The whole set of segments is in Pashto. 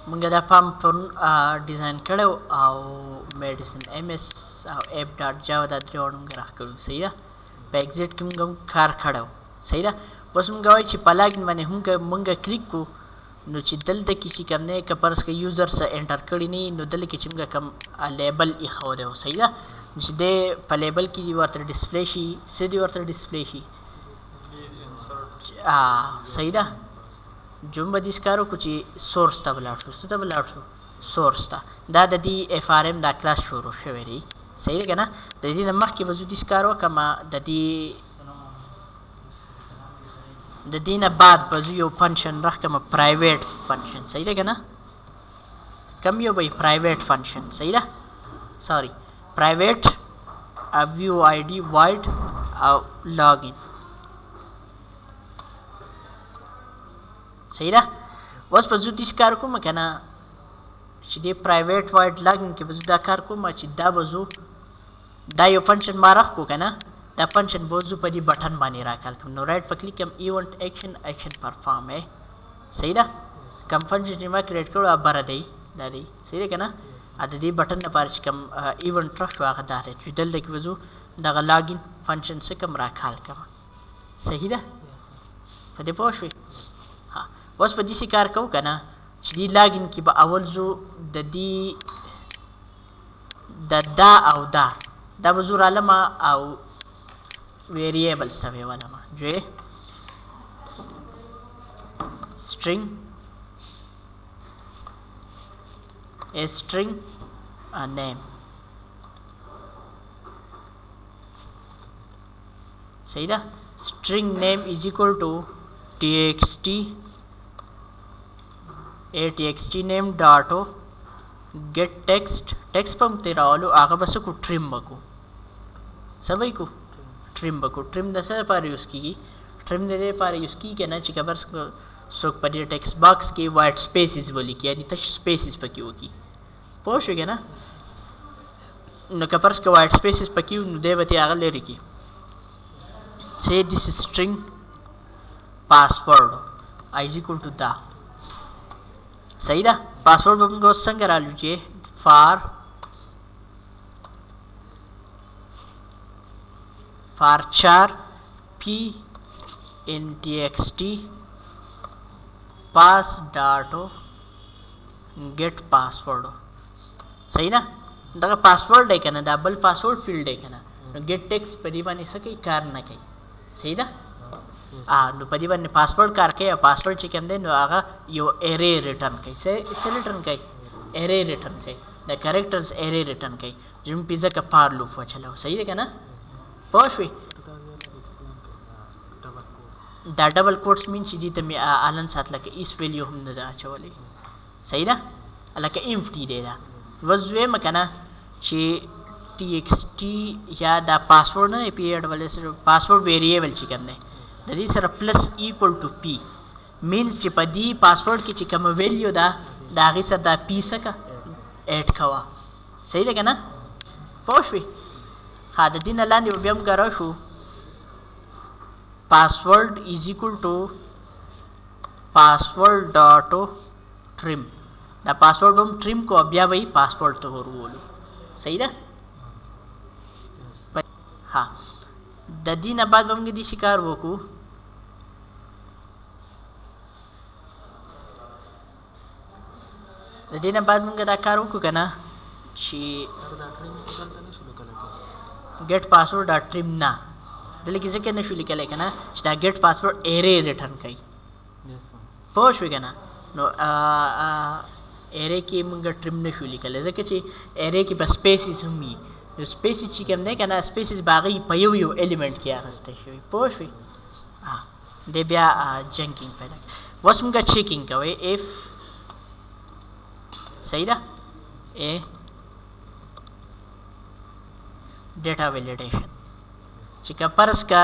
مونږ دا پام پرون ډیزاین کړی او میډیسن ایم اس او ایپ ډاټ جاوا دا درې واړه مونږ راښکړي صحیح ده. په ایګزیټ کې مونږ هم کار کړی و صحیح ده. اوس مونږ وایو چې په لاګین باندې هم که مونږ کلیک کړو نو چې دلته کې چې کوم دی که فرض که یوزر څه انټر کړي نه وي نو دلته کې چې مونږ کوم لیبل ایښودی و صحیح ده چې دی په لیبل کې دې ورته ډسپلی شي څه دې ورته ډسپلی شي صحیح ده. جو به دې کار وکړو چې سورس ته ولاړ شو څه ته ولاړ شو سورس ته دا د دې اف آر ایم دا کلاس شروع شوی دی صحیح ده که نه. د دې نه مخکې به زه دې کار وکړم د دې نه بعد به زه یو فنکشن راښکم پرایویټ فنکشن صحیح ده که نه. کوم یو به پرایویټ فنکشن صحیح ده سوري پرایویټ ویو آی ډي وایډ او لاګین صحیح ده. اوس به زه داسې کار کوم که نه چې دې پرایویټ وایډ لاګین کې به زه دا کار کوم چې دا به زه دا یو فنکشن ما راښکو که نه دا فنکشن به زه په دې بټن باندې راکال کړم نو رایټ په کلیک کړم ایونټ ایکشن پرفارم صحیح ده. کوم فنکشن چې ما کریټ کړو هغه بره دی دا دی صحیح ده که نه. د دې بټن لپاره چې کوم ایونټ راښکو هغه دا دی چې دلته کې به زه دغه لاګین فنکشن څه کوم راکال کړم صحیح ده. په دې پوه شوې. اوس په داسې کار کوو که نه چې دې لاګین کې به اول زو د دې د دا او دا به زه رالمه او ویریبلز ته به یې ولمه جو string name صحیح ده. string name is equal to txt txt name dot get text په موږ ته راولو هغه به څه کو ټریم به کو څه به یې کو ټریم به کو. ټریم د څه لپاره یوز کېږي ټریم د دې لپاره یوز کېږي که نه چې که فرض څوک په دې ټیکسټ باکس کې وایټ سپیسز ولیکي یعنې تش سپیسز پکې وکړي پوه شوې که نه. نو که فرض که وایټ سپیسز پکې وي نو دی به ترې هغه لرې کړي say this string password is equal to دا صحیح ده. پاسورډ به موږ اوس څنګه رالو چې varchar p in txt pass dot get password صحیح ده. دغه پاسورډ دی که نه دا بل پاسورډ فیلډ دی که نه نو ګیټ ټیکسټ په دې باندې څه کوي کار نه کوي صحیح ده. نو په دې باندې پاسورډ کار کوي او پاسورډ چې کوم دی نو هغه یو ایرې ریټرن کوي څه ریټرن کوي ایرې ریټرن کوي د کریکټرز ایرې ریټرن کوي چې موږ پنځه که پار لوپ وچلو صحیح ده که نه پوه شوې. دا ډبل کوټس مین چې دې ته مې الن سات لکه ایس ویلیو هم نه ده اچولی صحیح ده لکه امفټي دی دا اوس ویمه که نه چې ټي ایکس ټي یا دا پاسورډ نه دی پی ډبل ایس پاسورډ ویریبل چې کوم دی د دې سره پلس ایکول ټو پی مینس چې په دې پاسورډ کې چې کومه ویلیو ده د هغې سره دا پی څه که ایډ کوه صحیح ده که نه پوه شوې. ښه د دې نه لاندې به بیا موږ راشو password is equal to password dot trim دا پاسورډ هم ټریم کو بیا به یې پاسورډ ته ورولو صحیح ده. ها د دې نه بعد به موږ داسې کار وکړو د دې نه بعد موږ دا کار وکړو که نه چې ګیټ پاسورډ ډاټ ټریم نه دلته کې ځکه نه شو لیکلی که نه چې دا ګیټ پاسورډ ایرې ریټرن کوي پوه شوې که نه. نو ایرې کې موږ ټریم نه شو لیکلی ځکه چې ایرې کې به سپیسز هم وي نو سپیسز چې کوم دی که نه سپیسز به هغې په یو ایلیمنټ کې اخیستی شوي پوه شوې. دی بیا جنکینګ پیدا اوس موږ چیکینګ کوئ اف صحیح ده ډیټا ویلیډیشن چې که فرض که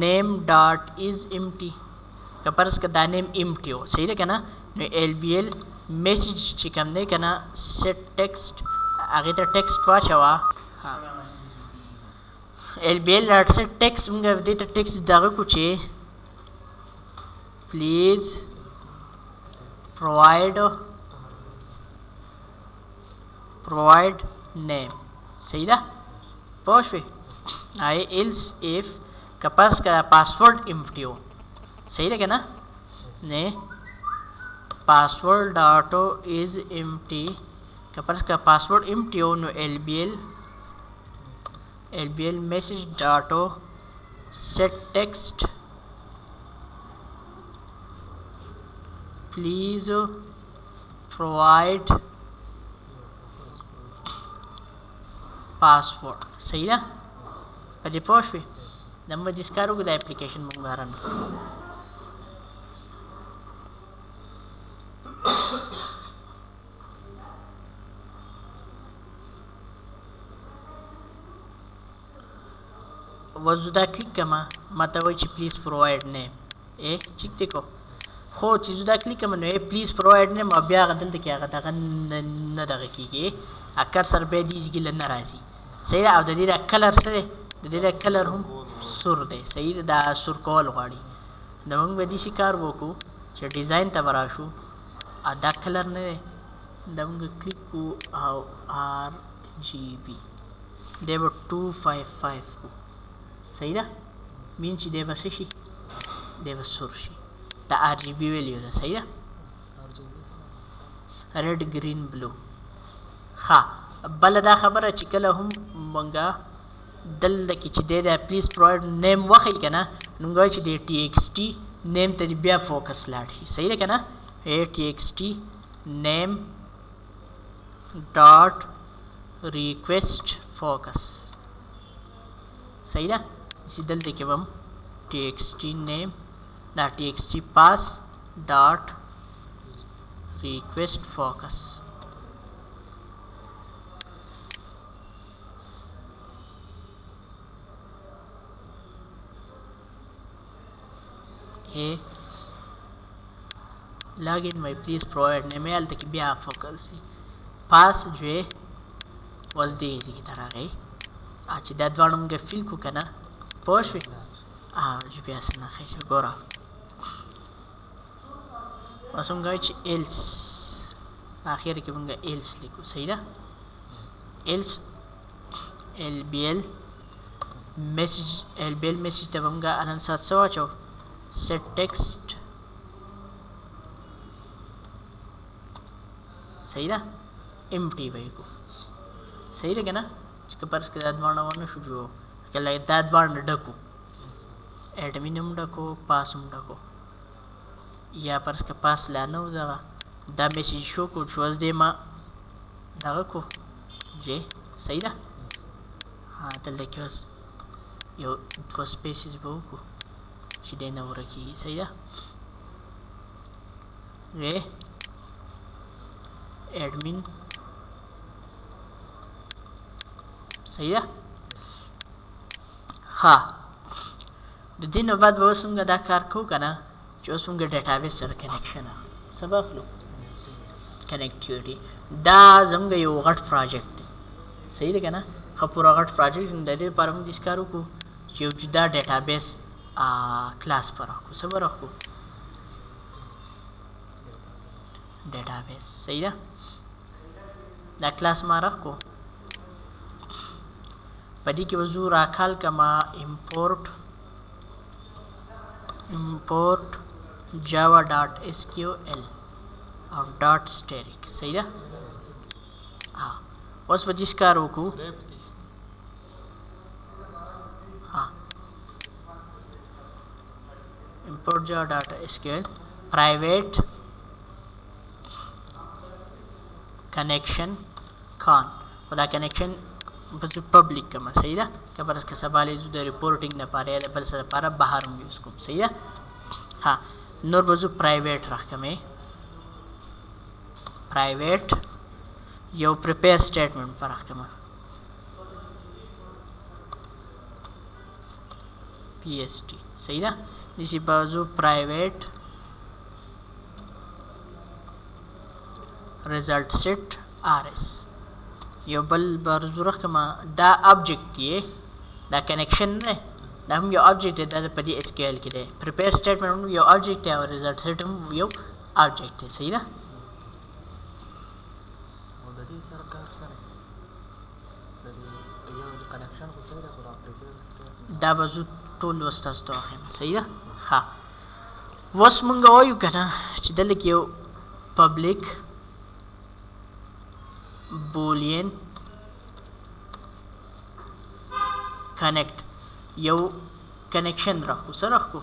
نیم ډاټ از امټي که فرض که دا نیم امټي و صحیح ده که نه نو ایل بی ایل میسیج چې کوم دی که نه سیټ ټیکسټ هغې ته ټیکسټ واچوه ایل بی ایل ډاټ سیټ ټیکسټ موږ دې ته ټیکسټ دغه کړو چې پلیز provide provide name. صحیح ده پوه شوې else if که پس که پاسورډ امپټي و صحیح ده که نه نه password data is empty که پس که پاسورډ امپټي و نو lbl message data set text please provide password. صحیح ده په دې پوه شوې د موږ دې کار وکړو د اپلیکیشن موږ بارن وزو دا کلیک کما ما ته وایي چې پلیز پرووایډ نیم چیک دی کو خو چې زه دا کلیک کوم نو پلیز پرووایډ نیم او بیا هغه دلته کې هغه دغه نه دغه کېږي اکر سر بیا دې ځګې نه راځي صحیح ده او د دې دا کلر څه دی د دې دا کلر هم سور دی صحیح ده دا سور کول غواړي نو موږ به داسې کار وکړو چې ډیزاین ته به راشو او دا کلر نه دی دا موږ کلیک کړو او RGB دی به 255 کړو صحیح ده مین چې دی به څه شي دی به سور شي دا RGB ویلیو ده صحیح ده ریډ ګرین بلو ښه بله دا خبره چې کله هم مونږه دلته کې چې دی دا پلیز پرووایډ نیم وښیي که نه نو موږ وایو چې د TXT نیم ته بیا فوکس لاړ شي صحیح ده که نه TXT نیم ډاټ ریکویسټ فوکس صحیح ده چې دلته کې به هم TXT نیم دا TXT pass dot request focus login my please provide name هلته کې بیا فوکس شي pass جو یې وز دې کې ته راغی چې دا دواړه موږ فیل کړو که نه پوه شوې جو بیا څه نه ښایي ګوره اوس موږ وایو چې ایلس په اخر کې موږ ایلس لیکو صحیح ده ایلس LBL میسج ته به موږ نن ساعت څه واچو set text صحیح ده empty به یې کړو صحیح ده که نه چې که فرض کړه دا دواړه ونه شو جوړ کله دا دواړه ډکو एडमिन हम डको पास हम डको या पर इसके पास लाना हो जाएगा दा मैसेज शो को चॉइस दे मा लगा को जे सही था हाँ तो लेके बस यो दो स्पेसेस बहु को शिदे ना हो रखी सही था रे एडमिन सही था हाँ د دې نه بعد به اوس موږ دا کار کوو که نه چې اوس موږ ډیټابیس سره کنیکشن سبا اخلو کنیکټیویټي دا زموږ یو غټ پروجیکټ دی صحیح دی که نه ښه پوره غټ پروجیکټ د دې لپاره موږ داسې کار وکړو چې یو جدا ډیټابیس کلاس به راکړو څه به راکړو ډیټابیس صحیح ده دا کلاس ما راکړو په دې کې به زه راکال کړم import java.sql और डॉट स्टेरिक सही है हाँ उस पर जिस कार को हाँ import java.sql private connection con वदा कनेक्शन बस पब्लिक का मैं सही था क्या पर इसके सवाल जो रिपोर्टिंग न पा रहे हैं पर सर पारा बाहर होंगे उसको सही है हाँ नोर बजू प्राइवेट रख के मैं प्राइवेट यो प्रिपेयर स्टेटमेंट पर रख के मैं PST सही था इसी बाजू प्राइवेट रिजल्ट सेट RS यो बल बाजू रख के मैं दा ऑब्जेक्ट ये दा कनेक्शन ने दा हम यो ऑब्जेक्ट है दा पदी SQL के लिए प्रिपेयर स्टेटमेंट हम यो ऑब्जेक्ट है और रिजल्ट सेट हम यो ऑब्जेक्ट है सही ना سره کار سره د دې یو د کنیکشن خو صحیح ده خو د اپریټر دا به زه ټول ستاسو ته واخیم صحیح ده ښه اوس مونږ وایو که نه چې دلته کې یو پبلیک بولین کنیکټ یو کنیکشن راکړو څه راکړو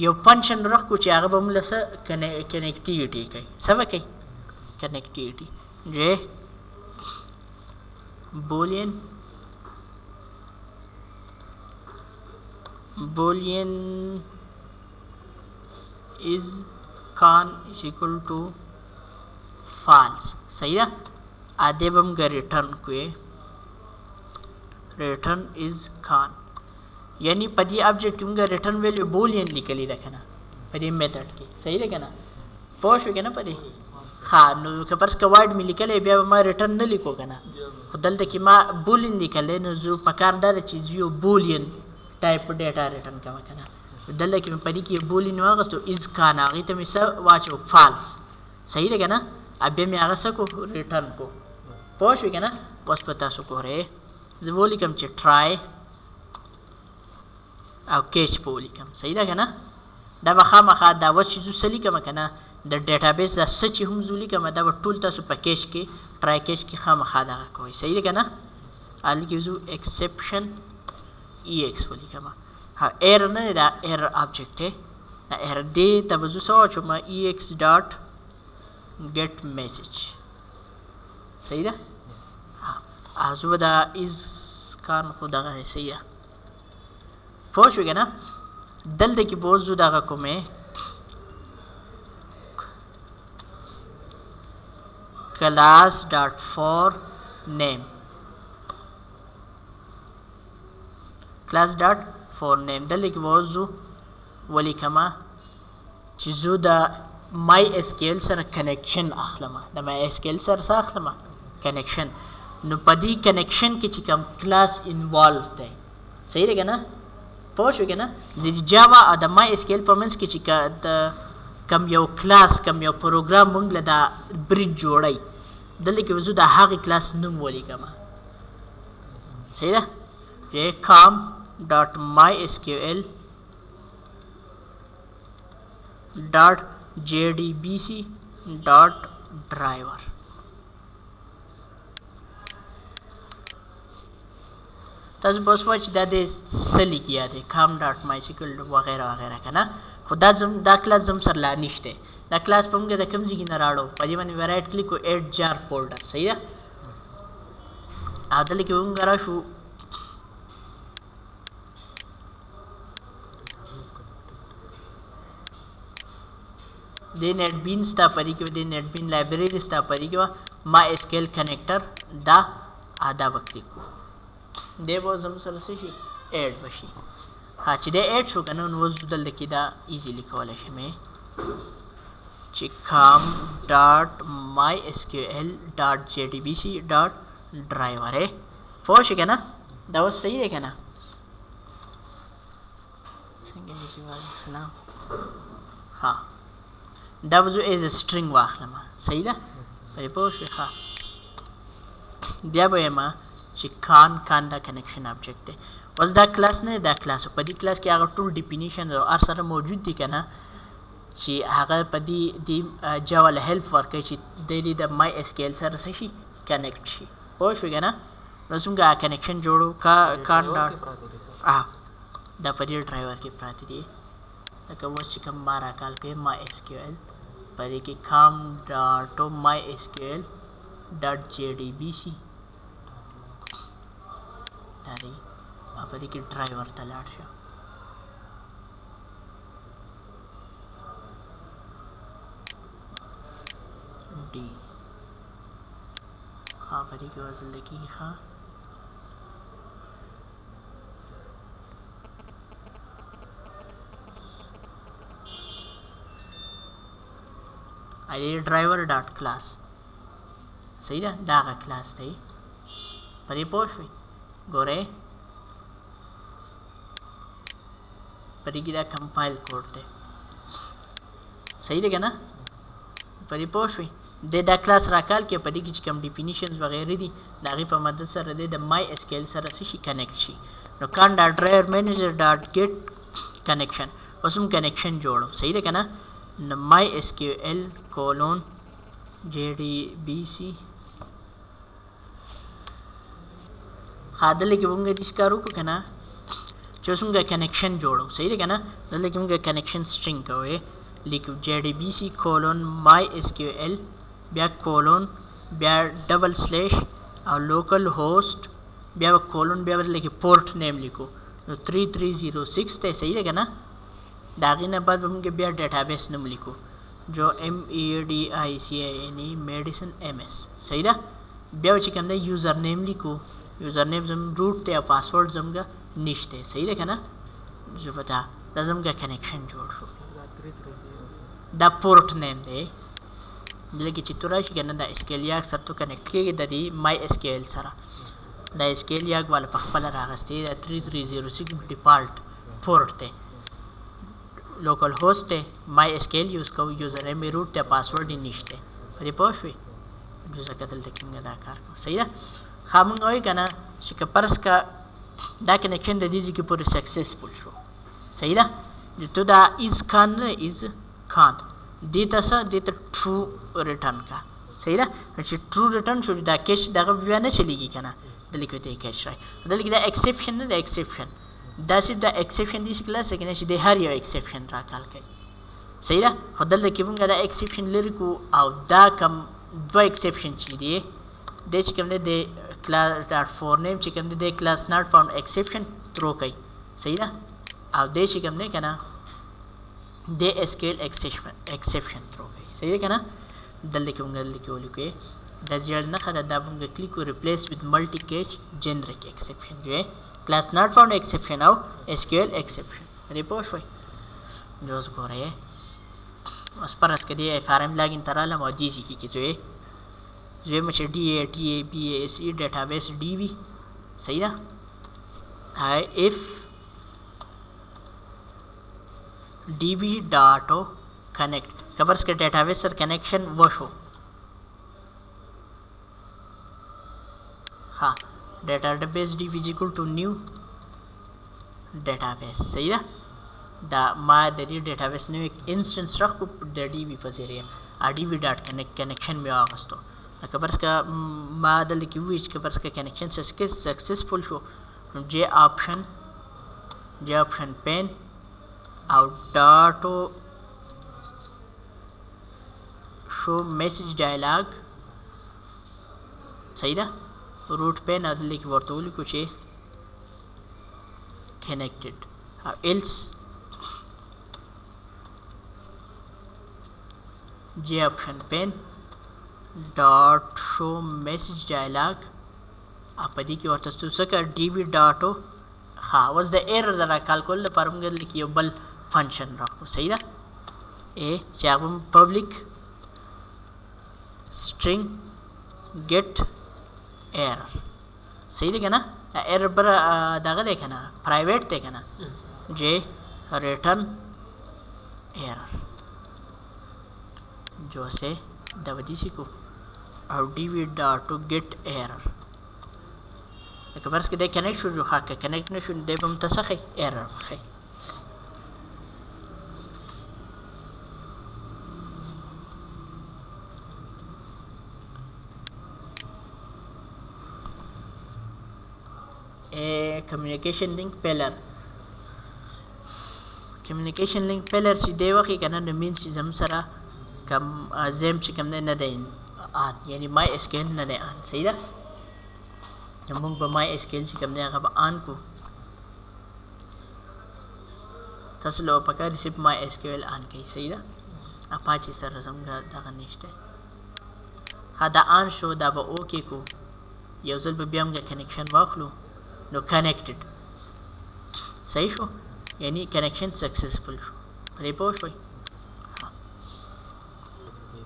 یو فنکشن راکړو چې هغه به موږ له څه کنیکټیویټي کوي څه به کوي کنیکټیویټي جې boolean is con is equal to false صحیح ده आधे बम का रिटर्न कोई रिटर्न इज con यानी पदी ऑब्जेक्ट का रिटर्न वैल्यू boolean लिखली ده کنه पदी मेथड की صحیح ده کنه پوه شو کنه پدې ها نو که پرس که وارد می لیکلې بیا ما ریټرن نه لیکو کنه خو دلته کې ما بولین لیکلې نو زه پکار دا چې یو بولین ټایپ ډیټا ریټرن کوم کنه دلته کې پدې کې بولین واغستو از کان هغه ته می څه واچو فالس صحیح ده کنه بیا می هغه څه کو ریټرن کو پوه شو کنه اوس په تاسو کوره زه ولیکم چې ټرای او کیچ په ولیکم صحیح ده کنه دا به خامخا دا اوس چې زه څه لیکم کنه د ډیټابیس دا څه چې هم زه لیکم دا به ټول تاسو په کیچ کې ټرای کیچ کې خامخا دغه کوئ صحیح ده کنه هلته کې زه ایکسپشن ای ایکس ولیکم ها ایر نه دا ایر آبجیکټ دی دا ایر دی ته به زه څه واچوم ای ایکس ډاټ ګیټ میسج صحیح ده زه به دا ایز کان خو دغه صحیح ده پوه شوې که نه دلته کې به اوس زه دغه کومې class dot for name class dot for name دلته کې به اوس زه ولیکمه چې زه د مای اس کیو ایل سره کنیکشن اخلم د مای اس کیو ایل سره څه اخلم کنیکشن نو په دې کنیکشن کې چې کوم کلاس انوالو دی صحیح دی که نه پوه شو که نه د جاوا او د مای اس کیو ایل په منځ کې چې کم یو کلاس کم یو پروګرام مونږ له دا بریج جوړی دلته کې زه د هغې کلاس نوم ولیکم صحیح ده چې کام ډاټ مای اس کیو ایل ډاټ جے ډي بي سی ډاټ ډرایور تاسو به اوس وایئ چې دا د څه لیکیا دی کام ډاټ مای سیکل وغیره وغیره که نه خو دا کلاس زم سره لا نشته دا کلاس په موږ د کوم ځای نه راوړو په دې باندې رایټ کلیک کو ایډ جار فولډر صحیح ده او دلته کې موږ راشو د نیټ بین ستا په دې کې د نیټ بین لایبرري ستا په دې کې ما اس کیو ایل کنیکټر دا به کلیک کو دی به زم سره څه شي ایډ به شي ها چې دی ایډ شو که نه نو اوس دلته کې دا ایزیلی کولی شم چې کام ډاټ مای اس کیو ایل ډاټ جے ډي بي سی ډاټ ډرایور پوه شو که نه دا اوس صحیح دی که نه څنګه یې وعلیکم السلام ها دا به زه ایز سټرینګ واخلم صحیح ده پرې پوه شوې ښه بیا به یم چې کان دا کنیکشن آبجیکټ دی اوس دا کلاس نه دا کلاس په دې کلاس کې هغه ټول ډیفینیشن او هر سره موجود دي که نه چې هغه په دې جاوا له هیلپ ورکوي چې دی د مای اس کیو ایل سره څه شي کنیکټ شي پوه شوې که نه نو څنګه کنیکشن جوړو کان ډاټ دا په دې ډرایور کې پراته دي لکه اوس چې کوم ما راکال کوي مای اس کیو ایل په دې کې کام ډاټ مای اس کیو ایل ډاټ جے ډي بي سی دا دی او په دې کې ډرایور ته لاړ شه डी हाँ फरी की वजह लगी हाँ आई ड्राइवर डॉट क्लास सही ना दागा क्लास थी परी पोश हुई गोरे परी की दा कंपाइल कोड थे सही थे क्या ना परी पोश हुई دا کلاس راکال کې په دې کې چې کوم ډیفینیشنز وغیره دي د هغې په مدد سره د مای اس کیو ایل سره څه شي کنیکټ شي. نو کان ډاټ ډرایور مینیجر ډاټ ګیټ کنیکشن اوس هم کنیکشن جوړو صحیح ده که نه. نو مای اس کیو ایل کولون جی ډي بي سي دلته کې مونږ داسې کار وکړو که نه چې اوس مونږ کنیکشن جوړو صحیح ده که نه. دلته کې مونږ کنیکشن سټرینګ کوو لیکو جی ډي بي سي کولون مای اس کیو ایل بیا کولون بیا ډبل سلیش او لوکل هوسټ بیا کولون بیا بدله کې پورټ نیم لیکو نو 3306 دی صحیح ده که نه. د هغې نه بعد به مونږ بیا ډیټابیس نوم لیکو جو MEDICINE میډیسن MS صحیح ده. بیا چې کوم دی یوزر نیم لیکو یوزر نیم زموږ روټ دی او پاسورډ زموږ نشته صحیح ده که نه. ژبه دا زموږ کنیکشن جوړ شو. دا پورټ نیم دی دلته کې چې تو راشي که نه دا اسکیل یاک سره تو کنیکټ کېږي د دې مای اس کیو ایل سره. دا اسکیل یاک والا په خپله راغستی دا 3306 ډیفالټ پورټ دی لوکل هوسټ دی مای اس کیو ایل یوز کوو یوزر نیم یې روټ دی پاسورډ یې نشته په دې پوه شوې. ځکه دلته کې موږ دا کار کوو صحیح ده. ښه موږ وایو که نه چې که فرض که دا کنیکشن د دې ځای کې پورې سکسسفل شو صحیح ده. تو دا از کان نه از کان دې ته څه دې ته ټرو ریټرن کا صحیح ده. چې ټرو ریټرن شو دا کیش دغه بیا نه چلیږي که نه دلته کې ته یې کیش رایي. دلته کې دا ایکسپشن نه ده ایکسپشن دا صرف دا ایکسپشن داسې کلاس دی که نه چې د هر یو ایکسپشن راکال کوي صحیح ده. خو دلته کې مونږ دا ایکسپشن لرې کړو او دا کم دوه ایکسپشن چې دی دی چې کوم دی د کلاس ډاټ فور نیم چې کوم دی د کلاس ناټ فاوند ایکسپشن ترو کوي صحیح ده. او دی چې کوم دی که نه د اس کیو ایل ایکسپشن ترو کوي صحیح ده که نه. دلته کې مونږ دلته کې ولیکو دا زیړ نښه ده دا به مونږ کلیک کړو ریپلیس وذ ملټي کیچ جنریک ایکسپشن جو ہے کلاس ناٹ فاؤنڈ ایکسیپشن او ایس کیو ایل ایکسیپشن دې پوه شوئ. نو اوس ګورئ اوس فرض که دې اف آر ایم لاګین ته رالم او دې ځای کې زوی مې چې ډي اے ټي اے بي اے اس ای ډیټابیس ډي وي صحیح ده. اف डी बी डाटो कनेक्ट कवर्स के डेटाबेस सर कनेक्शन वशो हाँ database D B equal to new database सही है दा मा दी डेटाबेस ने एक इंस्टेंस रख को डी बी पर जरिए डी बी डाट कनेक्शन में आगस्तो कवर्स का मा दल की विच कवर्स का connection successful show J option pane और डाटो शो मैसेज डायलॉग सही था रूट पेन अदल की वर्तुल कुछ connected else J option pane dot show message dialog अपदी की वर्तस्तु सका डीबी डाटो हाँ वॉज द एरर जरा कैलकुलेट पर हम लिखिए बल फंक्शन रखो सही था ए चाहे पब्लिक स्ट्रिंग गेट एरर सही देखे ना एरर पर दागा देखे ना प्राइवेट देखे ना जे रिटर्न एरर जो से दबदीसी को और DB dot to get error कबर्स के दे कनेक्ट शुरू खा के कनेक्ट ने शुरू दे बम तसखी एरर खै कम्युनिकेशन लिंक पेलर چې دی وخت کنه نو مين چې زم سره کم زم چې کم نه دی ان یعنی مای اس کیو ایل نه دی ان صحیح ده موږ به مای اس کیو ایل چې کم دی هغه به ان کو تاسو له پکار سیپ مای اس کیو ایل ان کوي صحیح ده اپاچی سره څنګه دغه نشته دا ان شو دا به اوکې کو یو ځل به بیا موږ کنیکشن واخلو نو کनेक्टेड सही शो यानी कनेक्शन सक्सेसफुल शो पहले पोस्ट हुई